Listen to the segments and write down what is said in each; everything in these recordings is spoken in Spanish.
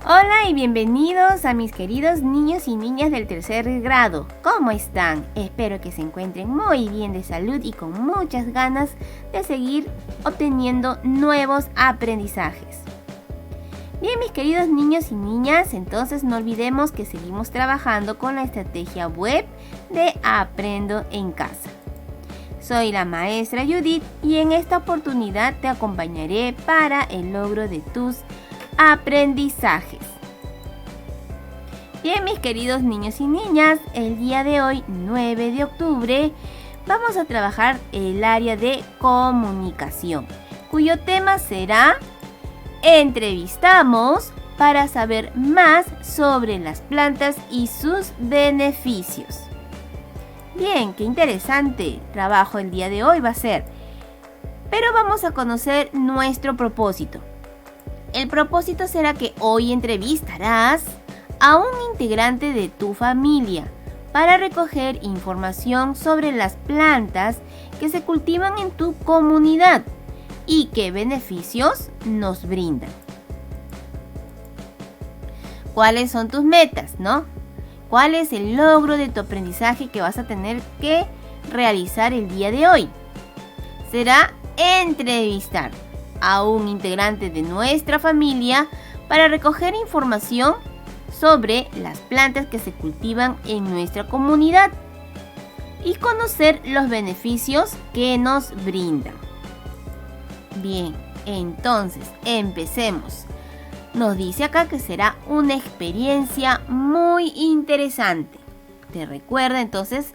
Hola y bienvenidos a mis queridos niños y niñas del tercer grado. ¿Cómo están? Espero que se encuentren muy bien de salud y con muchas ganas de seguir obteniendo nuevos aprendizajes. Bien, mis queridos niños y niñas, entonces no olvidemos que seguimos trabajando con la estrategia web de Aprendo en Casa. Soy la maestra Judith y en esta oportunidad te acompañaré para el logro de tus aprendizajes. Bien, mis queridos niños y niñas, el día de hoy, 9 de octubre, vamos a trabajar el área de comunicación, cuyo tema será Entrevistamos para saber más sobre las plantas y sus beneficios. Bien, qué interesante trabajo el día de hoy va a ser. Pero vamos a conocer nuestro propósito. El propósito será que hoy entrevistarás a un integrante de tu familia para recoger información sobre las plantas que se cultivan en tu comunidad y qué beneficios nos brindan. ¿Cuáles son tus metas, no? ¿Cuál es el logro de tu aprendizaje que vas a tener que realizar el día de hoy? Será entrevistar a un integrante de nuestra familia para recoger información sobre las plantas que se cultivan en nuestra comunidad y conocer los beneficios que nos brindan. Bien, entonces empecemos. Nos dice acá que será una experiencia muy interesante. Te recuerda entonces,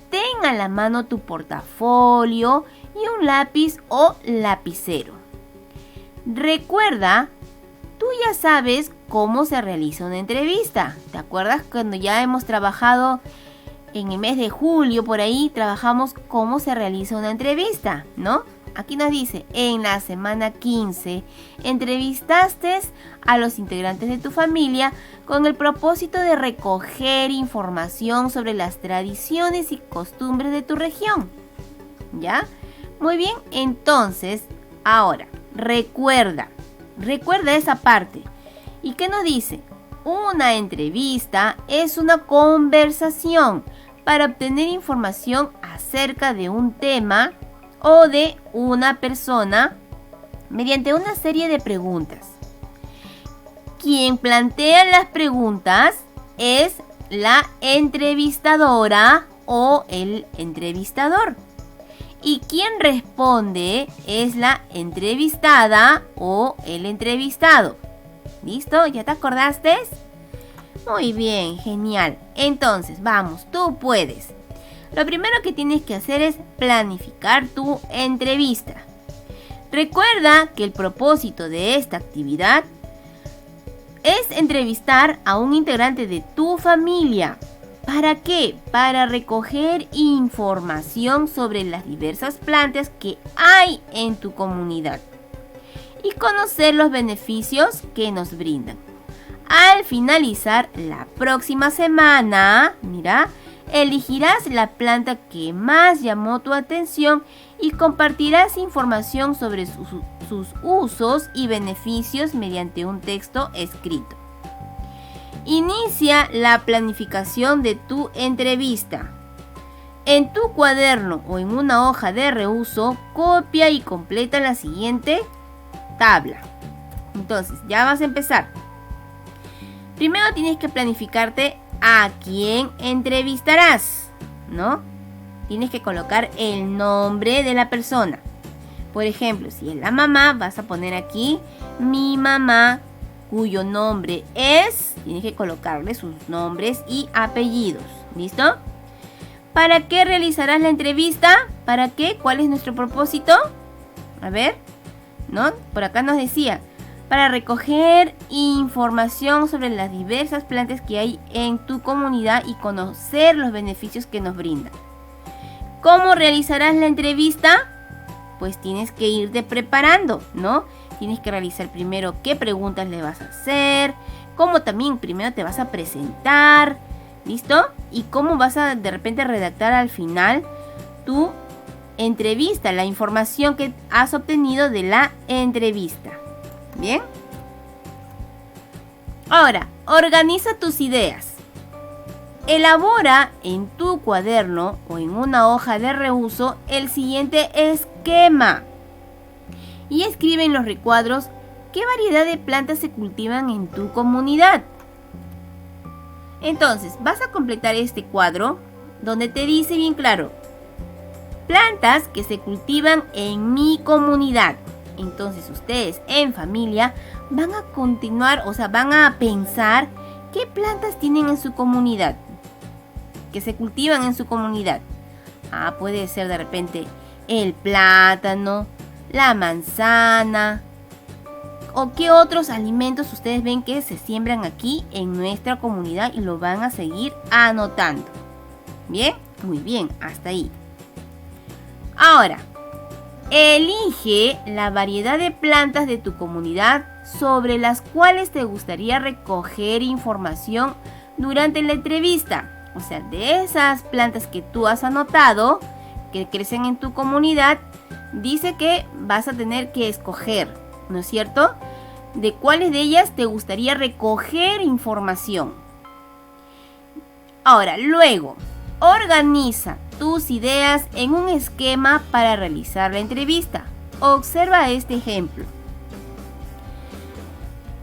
ten a la mano tu portafolio y un lápiz o lapicero. Recuerda, tú ya sabes cómo se realiza una entrevista. ¿Te acuerdas cuando ya hemos trabajado en el mes de julio, por ahí trabajamos cómo se realiza una entrevista, ¿no? Aquí nos dice, en la semana 15, entrevistaste a los integrantes de tu familia con el propósito de recoger información sobre las tradiciones y costumbres de tu región. ¿Ya? Muy bien, entonces, ahora, recuerda esa parte. ¿Y qué nos dice? Una entrevista es una conversación para obtener información acerca de un tema o de una persona mediante una serie de preguntas. Quien plantea las preguntas es la entrevistadora o el entrevistador. Y quien responde es la entrevistada o el entrevistado. ¿Listo? ¿Ya te acordaste? Muy bien, genial. Entonces, vamos, tú puedes. Lo primero que tienes que hacer es planificar tu entrevista. Recuerda que el propósito de esta actividad es entrevistar a un integrante de tu familia. ¿Para qué? Para recoger información sobre las diversas plantas que hay en tu comunidad y conocer los beneficios que nos brindan. Al finalizar la próxima semana, elegirás la planta que más llamó tu atención y compartirás información sobre sus usos y beneficios mediante un texto escrito. Inicia la planificación de tu entrevista. En tu cuaderno o en una hoja de reuso, copia y completa la siguiente tabla. Entonces, ya vas a empezar. Primero tienes que planificarte a quién entrevistarás, ¿no? Tienes que colocar el nombre de la persona. Por ejemplo, si es la mamá, vas a poner aquí mi mamá, cuyo nombre es, tienes que colocarle sus nombres y apellidos. ¿Listo? ¿Para qué realizarás la entrevista? ¿Para qué? ¿Cuál es nuestro propósito? A ver, ¿no? Por acá nos decía, para recoger información sobre las diversas plantas que hay en tu comunidad y conocer los beneficios que nos brindan. ¿Cómo realizarás la entrevista? Pues tienes que irte preparando, ¿no? Tienes que realizar primero qué preguntas le vas a hacer, cómo también primero te vas a presentar, ¿listo? Y cómo vas a de repente redactar al final tu entrevista, la información que has obtenido de la entrevista. ¿Bien? Ahora, organiza tus ideas. Elabora en tu cuaderno o en una hoja de reuso el siguiente esquema. Y escribe en los recuadros qué variedad de plantas se cultivan en tu comunidad. Entonces, vas a completar este cuadro donde te dice bien claro: plantas que se cultivan en mi comunidad. Entonces, ustedes en familia van a continuar, van a pensar qué plantas tienen en su comunidad, que se cultivan en su comunidad. Puede ser de repente el plátano, la manzana, o qué otros alimentos ustedes ven que se siembran aquí en nuestra comunidad y lo van a seguir anotando. ¿Bien? Muy bien, hasta ahí. Ahora, elige la variedad de plantas de tu comunidad sobre las cuales te gustaría recoger información durante la entrevista. O sea, de esas plantas que tú has anotado, que crecen en tu comunidad, dice que vas a tener que escoger, ¿no es cierto?, de cuáles de ellas te gustaría recoger información. Ahora, luego, organiza tus ideas en un esquema para realizar la entrevista. Observa este ejemplo.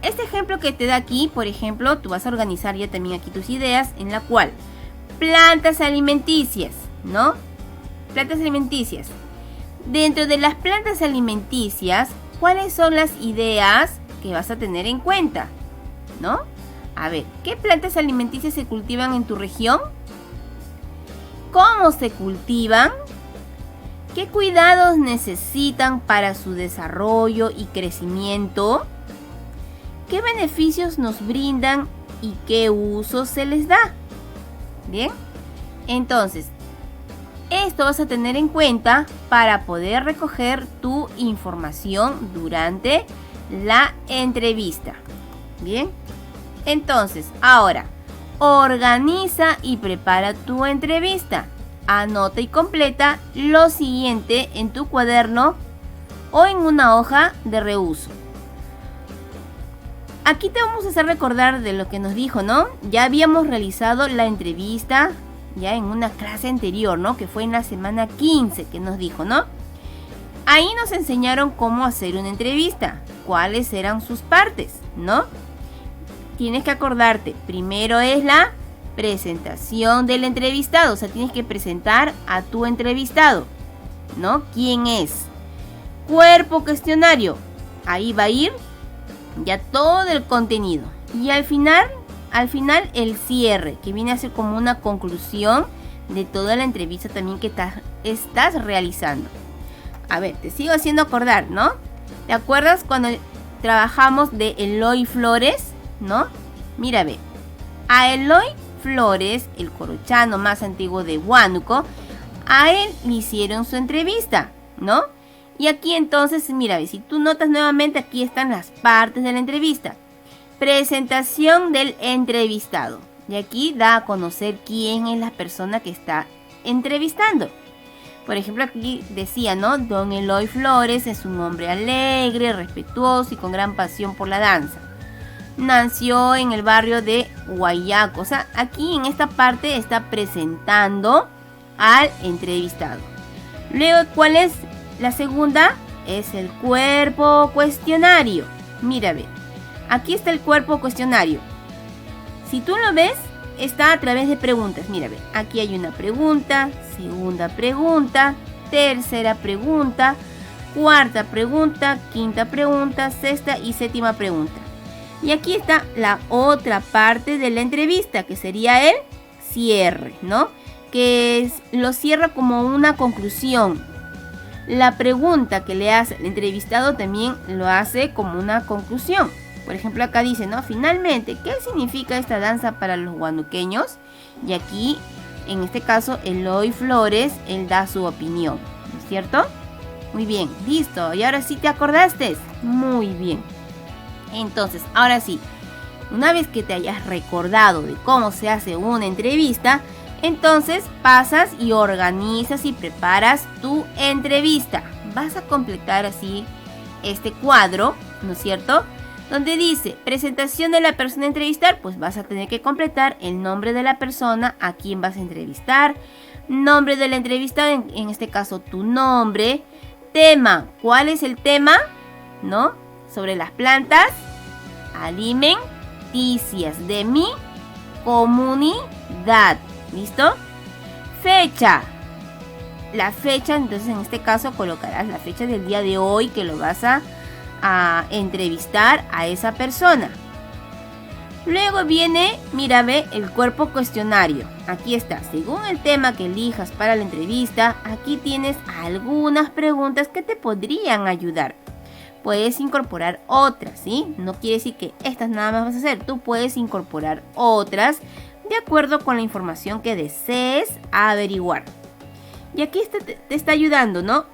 Este ejemplo que te da aquí, por ejemplo, tú vas a organizar ya también aquí tus ideas, en la cual plantas alimenticias, ¿no? Plantas alimenticias. Dentro de las plantas alimenticias, ¿cuáles son las ideas que vas a tener en cuenta? ¿No? A ver, ¿qué plantas alimenticias se cultivan en tu región? ¿Cómo se cultivan? ¿Qué cuidados necesitan para su desarrollo y crecimiento? ¿Qué beneficios nos brindan y qué uso se les da? Bien, entonces, esto vas a tener en cuenta para poder recoger tu información durante la entrevista. Bien, entonces, ahora, organiza y prepara tu entrevista. Anota y completa lo siguiente en tu cuaderno o en una hoja de reuso. Aquí te vamos a hacer recordar de lo que nos dijo, ¿no? Ya habíamos realizado la entrevista ya en una clase anterior, ¿no? Que fue en la semana 15 que nos dijo, ¿no? Ahí nos enseñaron cómo hacer una entrevista, cuáles eran sus partes, ¿no? Tienes que acordarte, primero es la presentación del entrevistado, o sea, tienes que presentar a tu entrevistado, ¿no? ¿Quién es? Cuerpo cuestionario, ahí va a ir ya todo el contenido. Y al final el cierre, que viene a ser como una conclusión de toda la entrevista también que estás realizando. A ver, te sigo haciendo acordar, ¿no? ¿Te acuerdas cuando trabajamos de Eloy Flores? ¿No? Mira, ve. A Eloy Flores, el corochano más antiguo de Huánuco, a él le hicieron su entrevista, ¿no? Y aquí entonces, mira, ve, si tú notas nuevamente, aquí están las partes de la entrevista. Presentación del entrevistado. Y aquí da a conocer quién es la persona que está entrevistando. Por ejemplo, aquí decía, ¿no? Don Eloy Flores es un hombre alegre, respetuoso y con gran pasión por la danza. Nació en el barrio de Huayaco. O sea, aquí en esta parte está presentando al entrevistado. Luego, ¿cuál es la segunda? Es el cuerpo cuestionario. Mira, ve. Aquí está el cuerpo cuestionario. Si tú lo ves, está a través de preguntas. Mira, ve. Aquí hay una pregunta, segunda pregunta, tercera pregunta, cuarta pregunta, quinta pregunta, sexta y séptima pregunta. Y aquí está la otra parte de la entrevista, que sería el cierre, ¿no? Que lo cierra como una conclusión. La pregunta que le hace el entrevistado también lo hace como una conclusión. Por ejemplo, acá dice, ¿no? Finalmente, ¿qué significa esta danza para los huanuqueños? Y aquí, en este caso, Eloy Flores, él da su opinión, ¿no es cierto? Muy bien, listo. Y ahora sí te acordaste. Muy bien. Entonces, ahora sí, una vez que te hayas recordado de cómo se hace una entrevista, entonces pasas y organizas y preparas tu entrevista. Vas a completar así este cuadro, ¿no es cierto? Donde dice presentación de la persona a entrevistar, pues vas a tener que completar el nombre de la persona a quien vas a entrevistar, nombre del entrevistado, en este caso tu nombre, tema, ¿cuál es el tema? ¿No? Sobre las plantas alimenticias de mi comunidad. ¿Listo? Fecha. La fecha, entonces en este caso colocarás la fecha del día de hoy que lo vas a entrevistar a esa persona. Luego viene, mírame, el cuerpo cuestionario. Aquí está, según el tema que elijas para la entrevista, aquí tienes algunas preguntas que te podrían ayudar. Puedes incorporar otras, ¿sí? No quiere decir que estas nada más vas a hacer. Tú puedes incorporar otras de acuerdo con la información que desees averiguar. Y aquí te está ayudando, ¿no?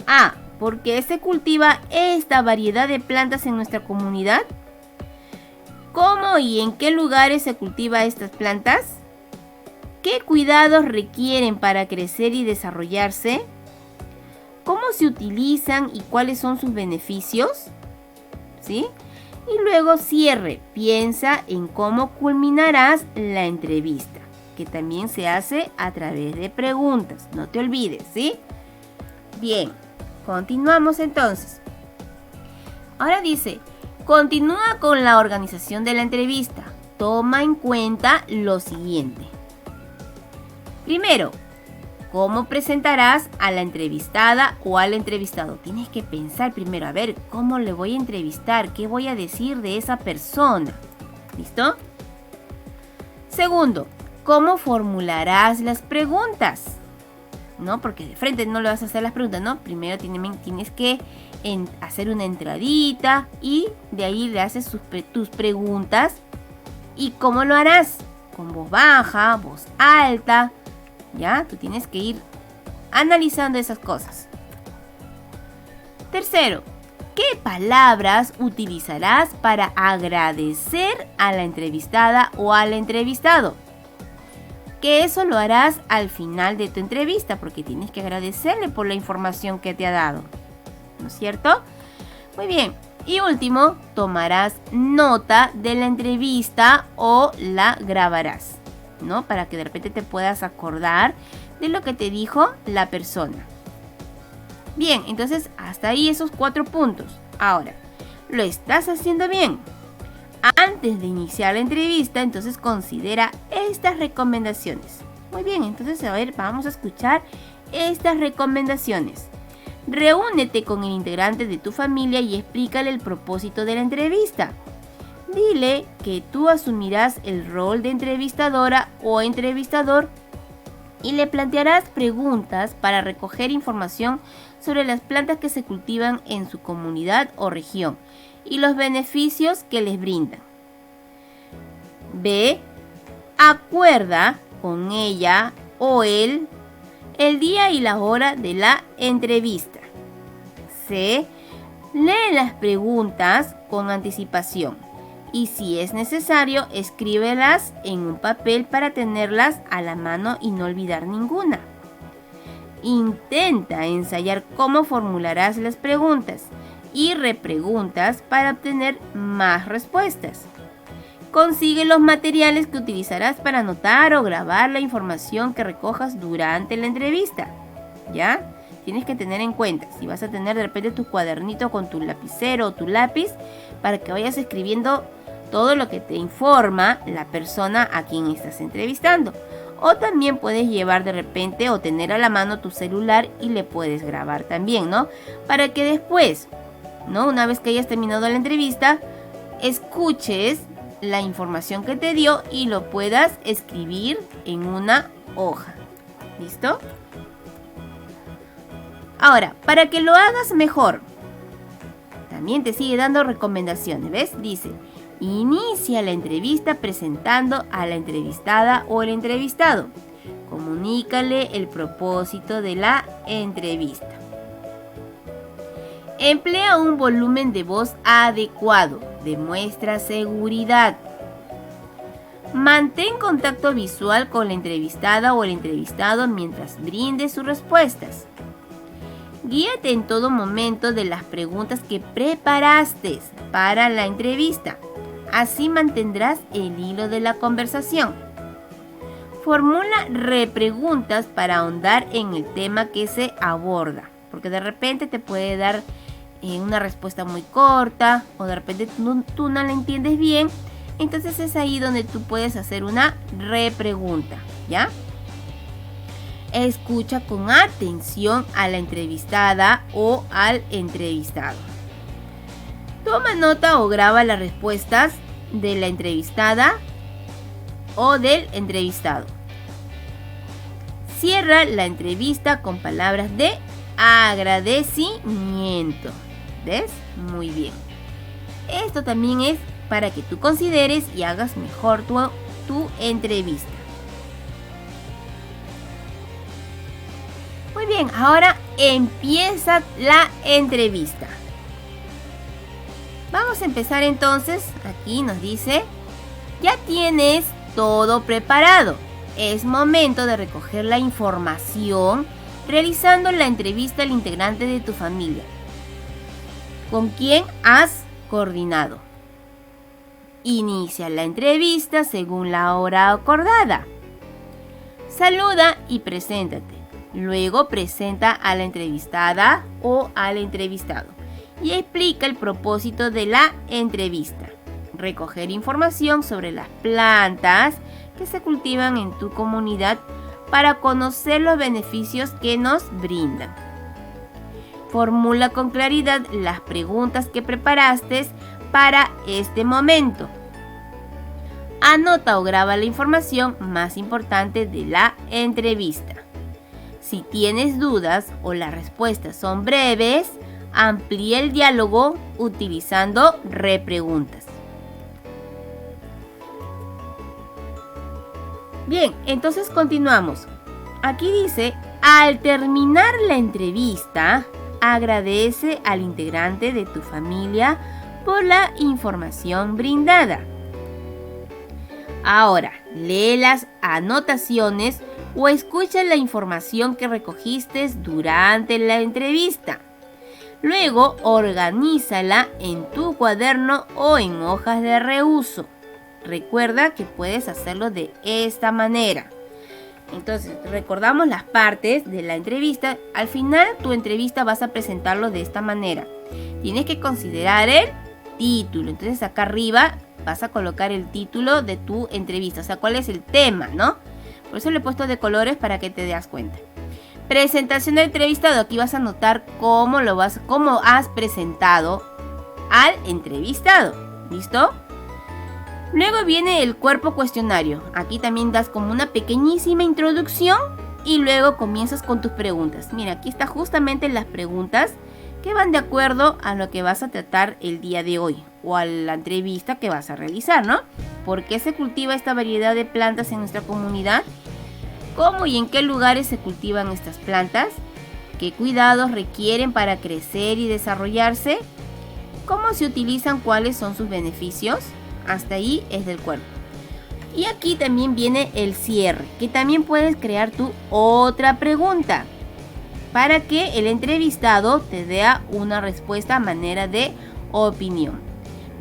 ¿Por qué se cultiva esta variedad de plantas en nuestra comunidad? ¿Cómo y en qué lugares se cultiva estas plantas? ¿Qué cuidados requieren para crecer y desarrollarse? ¿Cómo se utilizan y cuáles son sus beneficios? ¿Sí? Y luego cierre. Piensa en cómo culminarás la entrevista, que también se hace a través de preguntas. No te olvides, ¿sí? Bien, continuamos entonces. Ahora dice, continúa con la organización de la entrevista. Toma en cuenta lo siguiente. Primero, ¿cómo presentarás a la entrevistada o al entrevistado? Tienes que pensar primero, a ver, ¿cómo le voy a entrevistar? ¿Qué voy a decir de esa persona? ¿Listo? Segundo, ¿cómo formularás las preguntas? ¿No? Porque de frente no le vas a hacer las preguntas, ¿no? Primero tienes que hacer una entradita y de ahí le haces tus preguntas. ¿Y cómo lo harás? Con voz baja, voz alta, ¿ya? Tú tienes que ir analizando esas cosas. Tercero, ¿qué palabras utilizarás para agradecer a la entrevistada o al entrevistado? Que eso lo harás al final de tu entrevista, porque tienes que agradecerle por la información que te ha dado, ¿no es cierto? Muy bien. Y último, tomarás nota de la entrevista o la grabarás, ¿no? Para que de repente te puedas acordar de lo que te dijo la persona. Bien, entonces hasta ahí esos 4 puntos. Ahora, ¿lo estás haciendo bien? Antes de iniciar la entrevista, entonces considera estas recomendaciones. Muy bien, entonces a ver, vamos a escuchar estas recomendaciones. Reúnete con el integrante de tu familia y explícale el propósito de la entrevista. Dile que tú asumirás el rol de entrevistadora o entrevistador y le plantearás preguntas para recoger información sobre las plantas que se cultivan en su comunidad o región y los beneficios que les brindan. B. Acuerda con ella o él el día y la hora de la entrevista. C. Lee las preguntas con anticipación y si es necesario, escríbelas en un papel para tenerlas a la mano y no olvidar ninguna. Intenta ensayar cómo formularás las preguntas y repreguntas para obtener más respuestas. Consigue los materiales que utilizarás para anotar o grabar la información que recojas durante la entrevista. ¿Ya? Tienes que tener en cuenta, si vas a tener de repente tu cuadernito con tu lapicero o tu lápiz, para que vayas escribiendo todo lo que te informa la persona a quien estás entrevistando. O también puedes llevar de repente o tener a la mano tu celular y le puedes grabar también, ¿no? Para que después, ¿no? Una vez que hayas terminado la entrevista, escuches la información que te dio y lo puedas escribir en una hoja. ¿Listo? Ahora, para que lo hagas mejor, también te sigue dando recomendaciones, ¿ves? Dice, inicia la entrevista presentando a la entrevistada o el entrevistado. Comunícale el propósito de la entrevista. Emplea un volumen de voz adecuado. Demuestra seguridad. Mantén contacto visual con la entrevistada o el entrevistado mientras brinde sus respuestas. Guíate en todo momento de las preguntas que preparaste para la entrevista. Así mantendrás el hilo de la conversación. Formula repreguntas para ahondar en el tema que se aborda, porque de repente te puede dar una respuesta muy corta o de repente tú no la entiendes bien. Entonces es ahí donde tú puedes hacer una repregunta, ¿ya? Escucha con atención a la entrevistada o al entrevistado. Toma nota o graba las respuestas de la entrevistada o del entrevistado. Cierra la entrevista con palabras de agradecimiento. ¿Ves? Muy bien. Esto también es para que tú consideres y hagas mejor tu entrevista. Muy bien, ahora empieza la entrevista. Vamos a empezar entonces. Aquí nos dice, ya tienes todo preparado. Es momento de recoger la información realizando la entrevista al integrante de tu familia. ¿Con quién has coordinado? Inicia la entrevista según la hora acordada. Saluda y preséntate. Luego presenta a la entrevistada o al entrevistado y explica el propósito de la entrevista. Recoger información sobre las plantas que se cultivan en tu comunidad para conocer los beneficios que nos brindan. Formula con claridad las preguntas que preparaste para este momento. Anota o graba la información más importante de la entrevista. Si tienes dudas o las respuestas son breves, amplía el diálogo utilizando repreguntas. Bien, entonces continuamos. Aquí dice, al terminar la entrevista, agradece al integrante de tu familia por la información brindada. Ahora, lee las anotaciones o escucha la información que recogiste durante la entrevista. Luego, organízala en tu cuaderno o en hojas de reuso. Recuerda que puedes hacerlo de esta manera. Entonces, recordamos las partes de la entrevista. Al final, tu entrevista vas a presentarlo de esta manera. Tienes que considerar el título. Entonces, acá arriba vas a colocar el título de tu entrevista. O sea, cuál es el tema, ¿no? Por eso le he puesto de colores para que te das cuenta. Presentación del entrevistado. Aquí vas a anotar cómo has presentado al entrevistado. ¿Listo? Luego viene el cuerpo cuestionario. Aquí también das como una pequeñísima introducción y luego comienzas con tus preguntas. Mira, aquí está justamente las preguntas que van de acuerdo a lo que vas a tratar el día de hoy o a la entrevista que vas a realizar, ¿no? ¿Por qué se cultiva esta variedad de plantas en nuestra comunidad? ¿Cómo y en qué lugares se cultivan estas plantas? ¿Qué cuidados requieren para crecer y desarrollarse? ¿Cómo se utilizan? ¿Cuáles son sus beneficios? Hasta ahí es del cuerpo. Y aquí también viene el cierre, que también puedes crear tú otra pregunta para que el entrevistado te dé una respuesta a manera de opinión.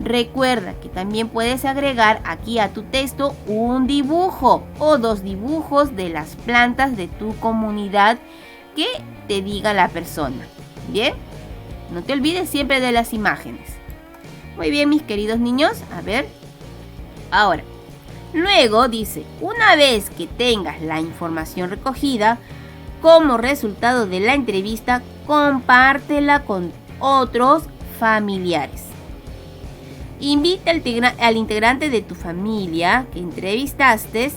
Recuerda que también puedes agregar aquí a tu texto un dibujo o 2 dibujos de las plantas de tu comunidad que te diga la persona. ¿Bien? No te olvides siempre de las imágenes. Muy bien, mis queridos niños. A ver. Ahora. Luego dice, una vez que tengas la información recogida, como resultado de la entrevista, compártela con otros familiares. Invita al integrante de tu familia que entrevistaste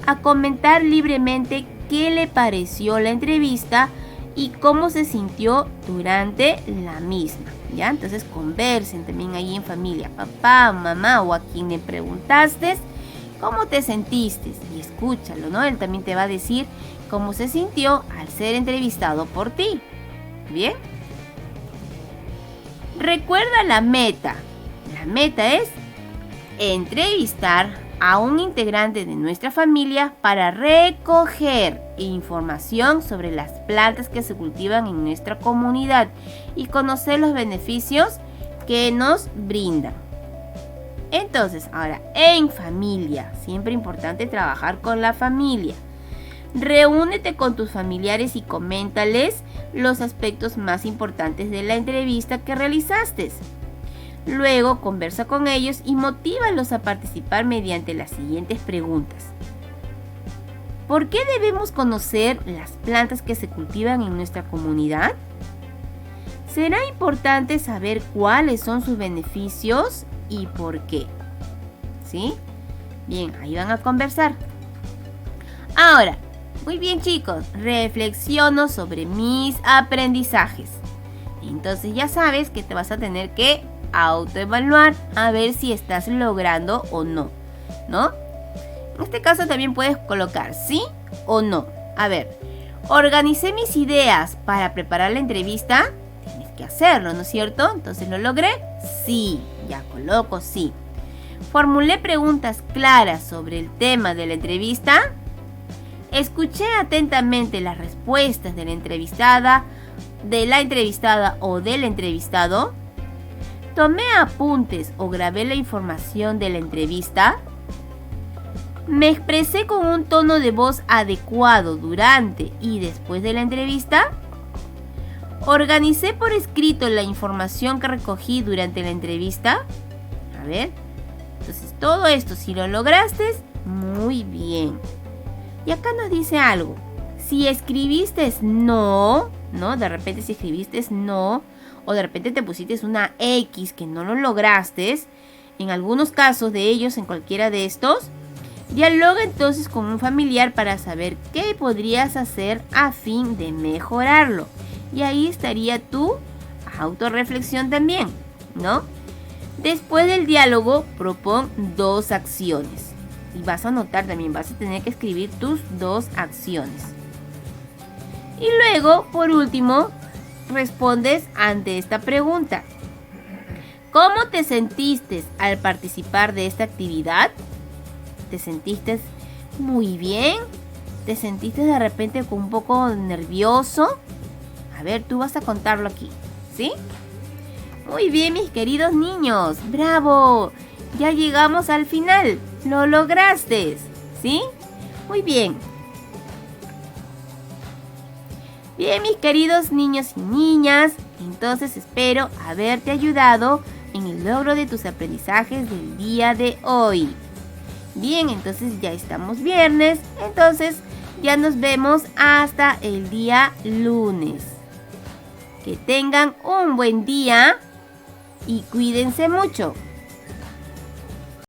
a comentar libremente qué le pareció la entrevista y cómo se sintió durante la misma. ¿Ya? Entonces conversen también ahí en familia, papá, mamá o a quien le preguntaste cómo te sentiste y escúchalo, ¿no? Él también te va a decir cómo se sintió al ser entrevistado por ti. ¿Bien? Recuerda la meta. La meta es entrevistar a un integrante de nuestra familia para recoger información sobre las plantas que se cultivan en nuestra comunidad y conocer los beneficios que nos brindan. Entonces, ahora, en familia, siempre importante trabajar con la familia. Reúnete con tus familiares y coméntales los aspectos más importantes de la entrevista que realizaste. Luego conversa con ellos y motívalos a participar mediante las siguientes preguntas. ¿Por qué debemos conocer las plantas que se cultivan en nuestra comunidad? Será importante saber cuáles son sus beneficios y por qué. ¿Sí? Bien, ahí van a conversar. Ahora, muy bien chicos, reflexiono sobre mis aprendizajes. Entonces ya sabes que te vas a tener que autoevaluar a ver si estás logrando o no, ¿no? En este caso también puedes colocar sí o no. A ver, organicé mis ideas para preparar la entrevista. Tienes que hacerlo, ¿no es cierto? Entonces, ¿lo logré? Sí, ya coloco sí. Formulé preguntas claras sobre el tema de la entrevista. Escuché atentamente las respuestas de la entrevistada o del entrevistado. Tomé apuntes o grabé la información de la entrevista. Me expresé con un tono de voz adecuado durante y después de la entrevista. Organicé por escrito la información que recogí durante la entrevista. A ver, entonces todo esto, si lo lograste, muy bien. Y acá nos dice algo. Si escribiste no, de repente si escribiste no, o de repente te pusiste una X que no lo lograste, en algunos casos de ellos, en cualquiera de estos, dialoga entonces con un familiar para saber qué podrías hacer a fin de mejorarlo. Y ahí estaría tu autorreflexión también, ¿no? Después del diálogo, propon 2 acciones. Y vas a anotar también, vas a tener que escribir tus 2 acciones. Y luego, por último, respondes ante esta pregunta. ¿Cómo te sentiste al participar de esta actividad? ¿Te sentiste muy bien? ¿Te sentiste de repente un poco nervioso? A ver, tú vas a contarlo aquí, ¿sí? Muy bien, mis queridos niños. ¡Bravo! Ya llegamos al final. ¡Lo lograste! ¿Sí? Muy bien. Bien, mis queridos niños y niñas, entonces espero haberte ayudado en el logro de tus aprendizajes del día de hoy. Bien, entonces ya estamos viernes, entonces ya nos vemos hasta el día lunes. Que tengan un buen día y cuídense mucho.